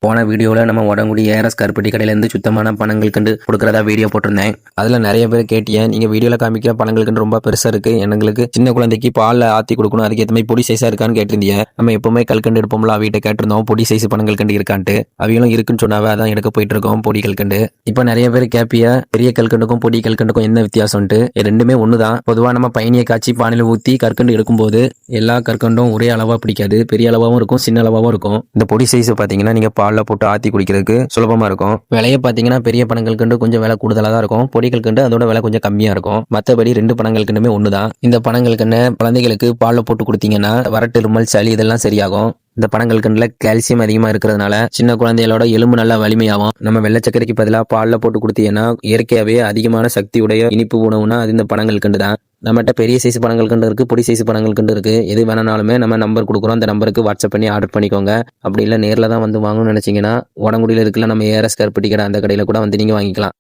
போன வீடியோவில் நம்ம உடங்குடி ஏஆர்எஸ் கருப்பட்டி கடையிலேருந்து சுத்தமான பணங்கள் கண்டு கொடுக்குறதா வீடியோ போட்டிருந்தேன். அதில் நிறைய பேர் கேட்டீங்க, நீங்கள் வீடியோவில் காமிக்கிற பணங்கள் கண்டு ரொம்ப பெருசாக இருக்குது, எங்களுக்கு சின்ன குழந்தைக்கு பாலில் ஆற்றி கொடுக்கணும், அதுக்கேற்ற மாதிரி பொடி சைஸாக இருக்கான்னு கேட்டிருந்தீங்க. நம்ம எப்பவுமே கல்கண்டு எடுப்போம்ல, வீட்டை கேட்டிருந்தோம் பொடி சைஸ் பணங்கள் கண்டு இருக்கான்ட்டு. அவைகளும் இருக்குன்னு சொன்னாவே அதான் எடுக்க போயிட்டு இருக்கோம் பொடி கல்கண்டு. இப்போ நிறைய பேர் கேப்பிய பெரிய கல்கண்டுக்கும் பொடி கல்கண்டுக்கும் என்ன வித்தியாசம்ட்டு. ரெண்டுமே ஒன்று தான். பொதுவாக நம்ம பயணியை காய்ச்சி பானையில் ஊற்றி கற்கண்டு எடுக்கும்போது எல்லா கற்கண்டும் ஒரே அளவாக பிடிக்காது, பெரிய அளவாகவும் இருக்கும், சின்ன அளவாகவும் இருக்கும். இந்த பொடி சைஸ் பார்த்தீங்கன்னா நீங்கள் பாலில் போட்டு ஆற்றி குடிக்கிறதுக்கு சுலபமாக இருக்கும். விலையை பார்த்தீங்கன்னா பெரிய பணங்கள் கண்டு கொஞ்சம் விலை கூடுதலாக தான் இருக்கும், பொடிகள் கண்டு அதோட விலை கொஞ்சம் கம்மியாக இருக்கும். மற்றபடி ரெண்டு பணங்கள் கண்டுமே ஒன்று தான். இந்த பணங்கள் கண்டு குழந்தைகளுக்கு பாலில் போட்டு கொடுத்தீங்கன்னா வறட்டு, இருமல், சளி இதெல்லாம் சரியாகும். இந்த பனங்கள் கண்டுல கால்சியம் அதிகமாக இருக்கிறதுனால சின்ன குழந்தைகளோட எலும்பு நல்லா வலிமையாகும். நம்ம வெள்ளை சர்க்கரைக்கு பதிலாக பாலில் போட்டு கொடுத்தீங்கன்னா இயற்கையாகவே அதிகமான சக்தியுடைய இனிப்பு உணவுனா அது இந்த பனங்கள் கண்டு தான். நம்மகிட்ட பெரிய சைஸ் பனங்கள் கண்டு இருக்கு, பொடி சைஸ் பனங்கள் கண்டு இருக்கு. எது வேணாலுமே நம்ம நம்பர் கொடுக்குறோம், அந்த நம்பருக்கு வாட்ஸ்அப் பண்ணி ஆர்டர் பண்ணிக்கோங்க. அப்படி இல்லை நேரில் தான் வந்து வாங்கணும்னு நினைச்சீங்கன்னா உடங்குடியில் இருக்குல்ல நம்ம ஏஆர்எஸ் கருப்பட்டி கடை, அந்த கடையில் கூட வந்து நீங்கள் வாங்கிக்கலாம்.